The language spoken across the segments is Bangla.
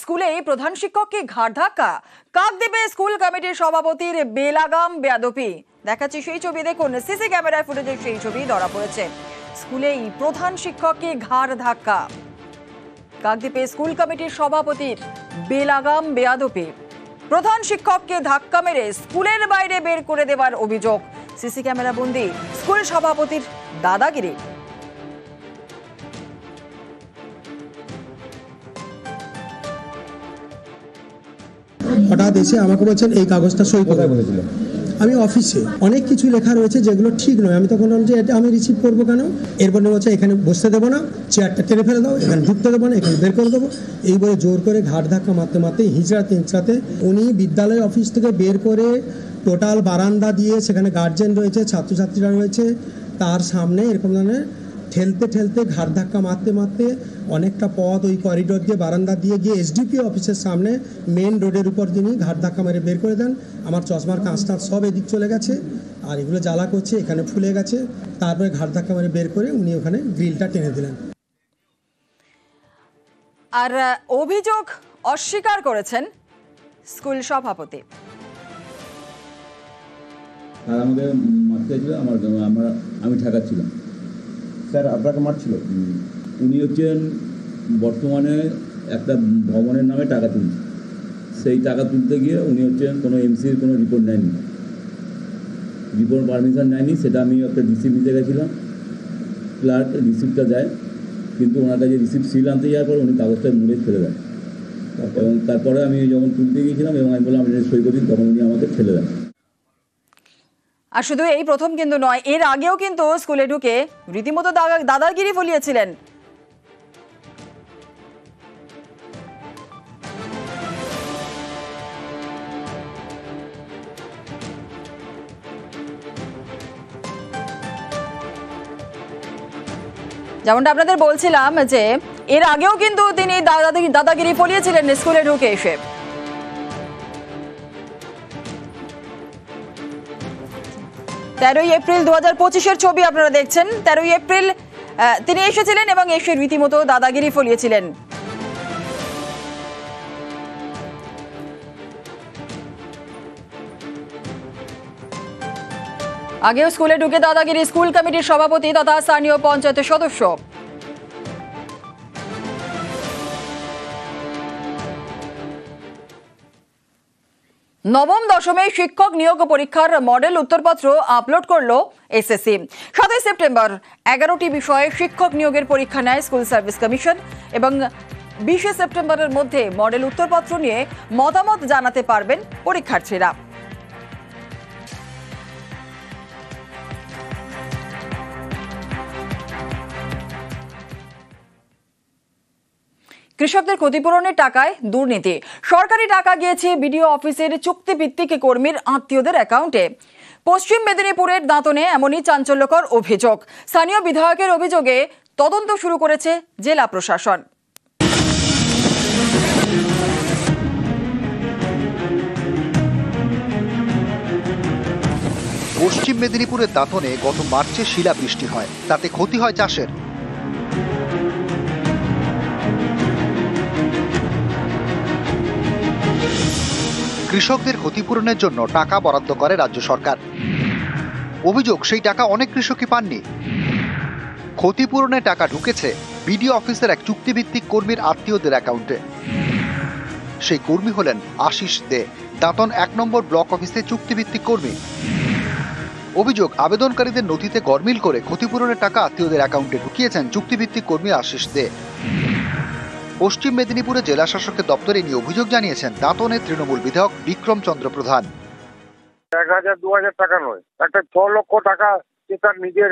স্কুলেই প্রধান শিক্ষককে ঘাড় ধাক্কা। কাকদ্বীপে স্কুল কমিটির সভাপতির বেলাগাম বেয়াদবি। দেখাচ্ছি সেই ছবি, দেখুন সিসি ক্যামেরায় ফুটেজে সেই ছবি ধরা পড়েছে। স্কুলেই প্রধান শিক্ষককে ঘাড় ধাক্কা। কাকদ্বীপে স্কুল কমিটির সভাপতির বেলাগাম বেয়াদবি। প্রধান শিক্ষককে ধাক্কা মেরে স্কুলের বাইরে বের করে দেওয়ার অভিযোগ। সিসি ক্যামেরা বন্দি স্কুল সভাপতির দাদাগিরি। হঠাৎ এসে আমাকে বলছেন এই কাগজটা সই করে বলেছিল। আমি অফিসে অনেক কিছু লেখা রয়েছে যেগুলো ঠিক নয়। আমি তখন বললাম যে এটা আমি রিসিভ করবো কেন? এরপর বলছে এখানে বসতে দেবো না, চেয়ারটা টেনে ফেলে দাও, এখানে ঢুকতে দেবো না, এখানে বের করে দেবো। এই বলে জোর করে ঘাট ধাক্কা মারতে মারতে হিঁচড়াতে উনি বিদ্যালয় অফিস থেকে বের করে টোটাল বারান্দা দিয়ে, সেখানে গার্জেন রয়েছে, ছাত্রছাত্রীরা রয়েছে, তার সামনে এরকম ধরনের ঠেলতে ঘাট ধাক্কা মারতে অনেকটা পথ ওই করিডোর দিয়ে বারান্দা দিয়ে গিয়ে এসডিপিও অফিসের সামনে মেন রোডের উপর তিনি ঘাট ধাক্কা মেরে বের করে দেন। আমার চশমার কাঁচটা সব এদিক চলে গেছে, আর এগুলো জ্বালা করছে, এখানে ফুলে গেছে। তারপরে ঘাট ধাক্কা মেরে বের করে উনি ওখানে গ্রিলটা টেনে দিলেন। আর অভিযোগ অস্বীকার করেছেন স্কুল সভাপতি। আর আমাদের মারতে ছিল, আমি ঠেকাচ্ছিলাম। স্যার আপনাকে মারছিল? উনি হচ্ছেন বর্তমানে একটা ভবনের নামে টাকা তুলছে। সেই টাকা তুলতে গিয়ে উনি হচ্ছেন কোনো এমসির কোনো রিপোর্ট নেয়নি, রিপোর্ট পারমিশন নেয়নি। সেটা আমি একটা রিসিপ্ট নিতে গেছিলাম, ক্লার্ক রিসিপ্টটা যায়, কিন্তু ওনার কাছে রিসিপ্ট সিল আনতে যাওয়ার পর উনি কাগজটা মুড়ে ফেলে দেন। এবং তারপরে আমি যখন তুলতে গিয়েছিলাম এবং আমি বললাম আপনি সই করি, তখন উনি আমাকে ফেলে দেন। আর শুধু এই প্রথম কিন্তু নয়, এর আগেও কিন্তু স্কুলে ঢুকে রীতিমতো দাদাগিরি ফলিয়েছিলেন। যেমনটা আপনাদের বলছিলাম যে এর আগেও কিন্তু তিনি দাদাগিরি ফলিয়েছিলেন স্কুলে ঢুকে এসে। 13ই এপ্রিল 2025-এর ছবি আপনারা দেখছেন। 13ই এপ্রিল তিনি এসেছিলেন এবং এসে রীতিমতো দাদাগিরি ফলিয়েছিলেন। আগেও স্কুলে ঢুকে দাদাগিরি স্কুল কমিটির সভাপতি তথা স্থানীয় পঞ্চায়েতের সদস্য। নবম দশমে শিক্ষক নিয়োগ পরীক্ষার মডেল উত্তরপত্র আপলোড করলো এসএসসি। 7 সেপ্টেম্বর 11টি বিষয়ে শিক্ষক নিয়োগের পরীক্ষা নেয় স্কুল সার্ভিস কমিশন এবং 20 সেপ্টেম্বরের মধ্যে মডেল উত্তরপত্র নিয়ে মতামত জানাতে পারবেন পরীক্ষার্থীরা। কৃষকদের ক্ষতিপূরণের টাকায় দুর্নীতি। সরকারি টাকা গিয়েছে বিডিও অফিসের চুক্তিভিত্তিক কর্মীর আত্মীয়দের অ্যাকাউন্টে। পশ্চিম মেদিনীপুরের দাঁতনে এমনই চাঞ্চল্যকর অভিযোগ। স্থানীয় বিধায়কের অভিযোগে তদন্ত শুরু করেছে জেলা প্রশাসন। পশ্চিম মেদিনীপুরের দাঁতনে গত মার্চে শিলাবৃষ্টি হয়, তাতে ক্ষতি হয় চাষের। কৃষকদের ক্ষতিপূরণের জন্য টাকা বরাদ্দ করে রাজ্য সরকার। অভিযোগ সেই টাকা অনেক কৃষকই পাননি। ক্ষতিপূরণের টাকা ঢুকেছে বিডিও অফিসের এক চুক্তিভিত্তিক কর্মীর আত্মীয়দের অ্যাকাউন্টে। সেই কর্মী হলেন আশিস দে, দাঁতন 1 নম্বর ব্লক অফিসে চুক্তিভিত্তিক কর্মী। অভিযোগ আবেদনকারীদের নথিতে গরমিল করে ক্ষতিপূরণের টাকা আত্মীয়দের অ্যাকাউন্টে ঢুকিয়েছেন চুক্তিভিত্তিক কর্মী আশিস দে। পশ্চিম মেদিনীপুরে জেলা শাসকের দপ্তরে নিয়ে অভিযোগ জানিয়েছেন দাঁতনের তৃণমূল বিধায়ক বিক্রম চন্দ্র প্রধান। 1000-2000 টাকা নয়, একটা 6 লক্ষ টাকা সে তার নিজের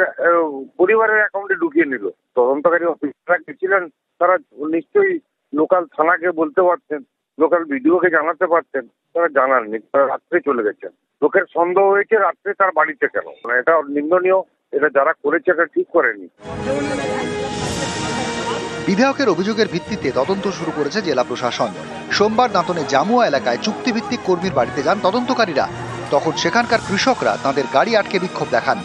পরিবারের অ্যাকাউন্টে ঢুকিয়ে নিল। তদন্তকারী অফিসাররা গেছিলেন, তারা নিশ্চয়ই লোকাল থানাকে বলতে পারতেন, লোকাল বিডিওকে জানাতে পারতেন, তারা জানাননি, তারা রাত্রে চলে গেছেন। লোকের সন্দেহ হয়েছে রাত্রে তার বাড়িতে কেন, এটা নিন্দনীয়। এটা যারা করেছে এটা ঠিক করেনি। বিধায়কের অভিযোগের ভিত্তিতে তদন্ত শুরু করেছে জেলা প্রশাসন। সোমবার দাঁতনে জামুয়া এলাকায় চুক্তিভিত্তিক কর্মীর বাড়িতে যান তদন্তকারীরা। তখন সেখানকার কৃষকরা তাদের গাড়ি আটকে বিক্ষোভ দেখান।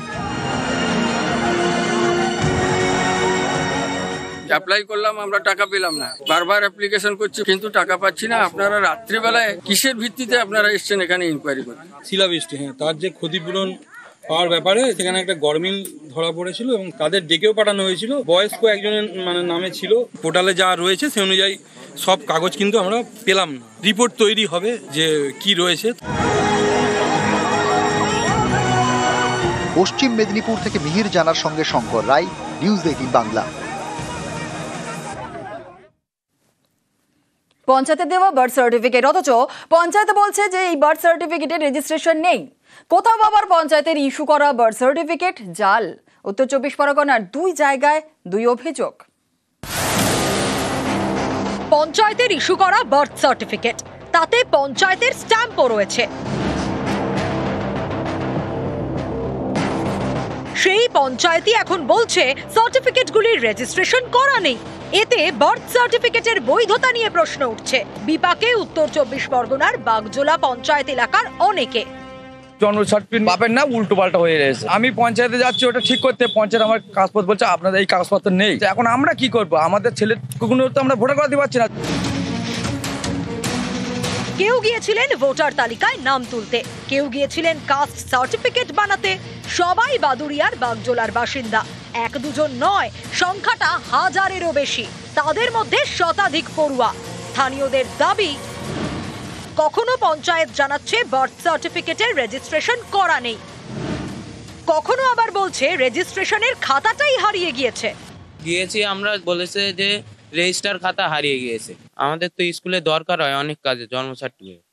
অ্যাপ্লাই করলাম, আমরা টাকা পেলাম না। বারবার অ্যাপ্লিকেশন করছি কিন্তু টাকা পাচ্ছি না। আপনারা রাত্রিবেলায় কিসের ভিত্তিতে আপনারা এসছেন এখানে ইনকোয়ারি করতে? শিলাবৃষ্টি, হ্যাঁ, তার যে ক্ষতিপূরণ পাওয়ার ব্যাপারে সেখানে একটা গরমিল ধরা পড়েছিল এবং তাদের ডেকেও পাঠানো হয়েছিল। বয়স্ক একজনের নামে ছিল। পোর্টালে যা রয়েছে সে অনুযায়ী সব কাগজ কিন্তু আমরা পেলাম না। রিপোর্ট তৈরি হবে যে কি রয়েছে। পশ্চিম মেদিনীপুর থেকে মিহির জানার সঙ্গে শঙ্কর রায়, নিউজ 18 বাংলা। পঞ্চায়েতে দেওয়া বার্থ সার্টিফিকেট, অথচ পঞ্চায়েত বলছে যে এই বার্থ সার্টিফিকেটের রেজিস্ট্রেশন নেই। কোথাও আবার পঞ্চায়েতের ইস্যু করা বার্থ সার্টিফিকেট জাল। উত্তর 24 পরগনার 2 জায়গায় 2 অভিযোগ। পঞ্চায়েতের ইস্যু করা বার্থ সার্টিফিকেট, তাতে পঞ্চায়েতের স্ট্যাম্পও রয়েছে। সেই পঞ্চায়েতই এখন বলছে সার্টিফিকেটগুলির রেজিস্ট্রেশন করা নেই। এতে বার্থ সার্টিফিকেটের বৈধতা নিয়ে প্রশ্ন উঠছে বিপাকে উত্তর 24 পরগনার বাগজোলা পঞ্চায়েত এলাকার অনেকে। জন্ম সার্টিফিকেট পাবেন না, উল্টো পাল্টা হয়ে রয়েছে। আমি পঞ্চায়েতে যাচ্ছি ওটা ঠিক করতে, পঞ্চায়েত আমার কাগজপত্র বলছে আপনাদের এই কাগজপত্র নেই। এখন আমরা কি করবো? আমাদের ছেলেগুলো তো আমরা ভোটার করাতে পারছি না। কেউ গিয়েছিলেন ভোটার তালিকায় নাম তুলতে, কেউ গিয়েছিলেন কাস্ট সার্টিফিকেট বানাতে। সবাই বাদুড়িয়ার বাগজোলার বাসিন্দা। 1-2 নয়, সংখ্যাটা হাজারেরও বেশি। তাদের মধ্যে শতাধিক পড়ুয়া। স্থানীয়দের দাবি, কখনো পঞ্চায়েত জানাচ্ছে বার্থ সার্টিফিকেটের রেজিস্ট্রেশন করা নেই, কখনো আবার বলছে রেজিস্ট্রেশনের খাতাটাই হারিয়ে গিয়েছে। আমরা বলেছে যে রেজিস্টার খাতা হারিয়ে গিয়েছে। আমাদের তো স্কুলে দরকার হয় অনেক কাজে জন্ম সার্টিফিকেট।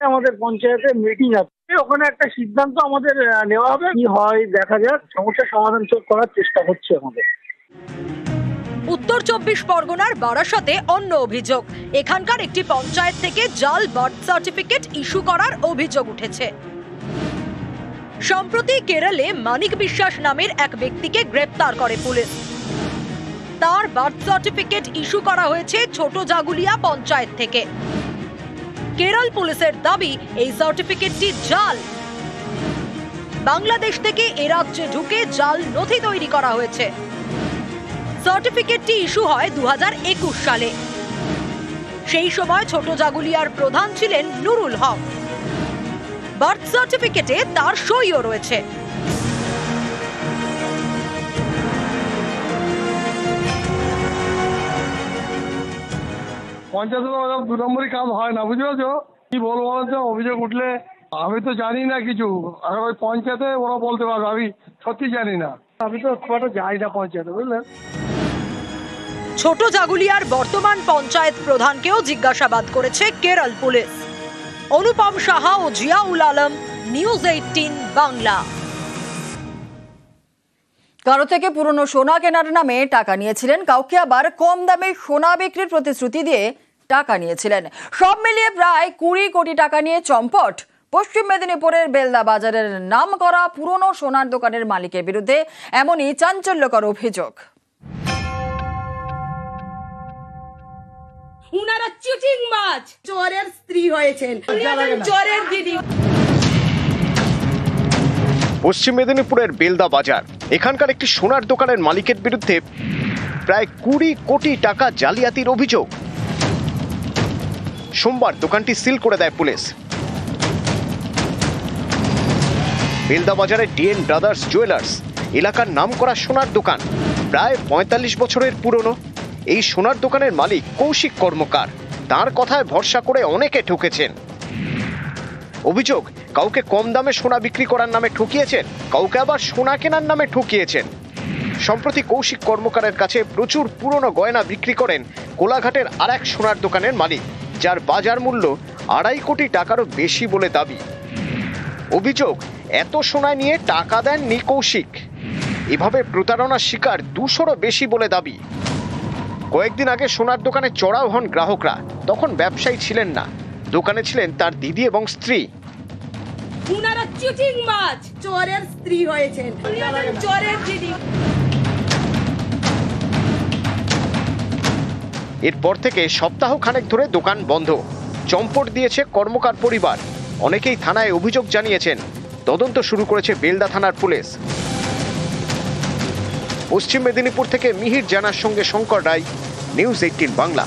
আমাদের পঞ্চায়েতে মিটিং আছে, ওখানে একটা সিদ্ধান্ত আমাদের নেওয়া হবে, কি হয় দেখা যাক। সমস্যার সমাধান করার চেষ্টা হচ্ছে আমাদের। উত্তর 24 পরগনার বারাসতে অন্য অভিযোগ। এখানকার একটি পঞ্চায়েত থেকে জাল বার্থ সার্টিফিকেট ইস্যু করার অভিযোগ উঠেছে। সম্প্রতি কেরলে মানিক বিশ্বাস নামের এক ব্যক্তিকে গ্রেপ্তার করে পুলিশ। তার বার্থ সার্টিফিকেট ইস্যু করা হয়েছে ছোট জাগুলিয়া পঞ্চায়েত থেকে। কেরল পুলিশের দাবি এই সার্টিফিকেটটি জাল। বাংলাদেশ থেকে এ রাজ্যে ঢুকে জাল নথি তৈরি করা হয়েছে। সার্টিফিকেটটি ইস্যু হয় 2021 সালে। সেই সময় ছোট জাগুলিয়ার প্রধান ছিলেন নুরুল হক। বার্থ সার্টিফিকেটে তার সইও রয়েছে। পঞ্চায়েতে 2 নম্বরই কাজ হয় না, বুঝতে পারছো? কি বলবো বলছো? অভিযোগ উঠলে আমি তো জানি না কিছু, আর ওই পঞ্চায়েতে ওরা বলতে পারবে, আমি সত্যি জানি না। আমি তো খুব একটা যাই না পঞ্চায়েতে, বুঝলেন। ছোট জাগুলিয়ার বর্তমান পঞ্চায়েত প্রধানকেও জিজ্ঞাসাবাদ করেছে কেরল পুলিশ। অনুপম সাহা ও জিয়াউল আলম, নিউজ 18 বাংলা। কারো থেকে পুরনো সোনা কেনার নামে টাকা নিয়েছিলেন, কাউকে আবার কম দামে সোনা বিক্রির প্রতিশ্রুতি দিয়ে টাকা নিয়েছিলেন। সব মিলিয়ে প্রায় 20 কোটি টাকা নিয়ে চম্পট পশ্চিম মেদিনীপুরের বেলদা বাজারের নাম করা পুরনো সোনার দোকানের মালিকের বিরুদ্ধে এমনই চাঞ্চল্যকর অভিযোগ। উনারা চিটিং মাছ, চোরের স্ত্রী হয়েছেন, চোরের দিদি। পশ্চিম মেদিনীপুরের বেলদা বাজার, এখানকার একটি সোনার দোকানের মালিকের বিরুদ্ধে প্রায় 20 কোটি টাকা জালিয়াতির অভিযোগ। সোমবার দোকানটি সিল করে দেয় পুলিশ। বেলদা বাজারের ডিএন ব্রাদার্স জুয়েলার্স এলাকার নামকরা সোনার দোকান, প্রায় 45 বছরের পুরনো। এই সোনার দোকানের মালিক কৌশিক কর্মকার, তার কথায় ভরসা করে অনেকে ঠকেছেন। অভিযোগ, কাউকে কম দামে সোনা বিক্রি করার নামে ঠকিয়েছেন, কাউকে আবার সোনা কেনার নামে ঠকিয়েছেন। সম্প্রতি কৌশিক কর্মকারের কাছে প্রচুর পুরনো গয়না বিক্রি করেন কোলাঘাটের আরেক সোনার দোকানের মালিক, যার বাজার মূল্য 2.5 কোটি টাকারও বেশি বলে দাবি। অভিযোগ, এত সোনা নিয়ে টাকা দেননি কৌশিক। এভাবে প্রতারণার শিকার 200রও বেশি বলে দাবি। কয়েকদিন আগে সোনার দোকানে চড়াও হন গ্রাহকরা, তখন ব্যবসায়ী ছিলেন না, দোকানে ছিলেন তার দিদি এবং স্ত্রী। উনারা চিটিং মাছ, চোরের স্ত্রী হয়েছেন, চোরের দিদি। এরপর থেকে সপ্তাহ খানেক ধরে দোকান বন্ধ, চম্পট দিয়েছে কর্মকার পরিবার। অনেকেই থানায় অভিযোগ জানিয়েছেন, তদন্ত শুরু করেছে বেলদা থানার পুলিশ। পশ্চিম মেদিনীপুর থেকে মিহির জানার সঙ্গে শঙ্কর রায়, নিউজ 18 বাংলা।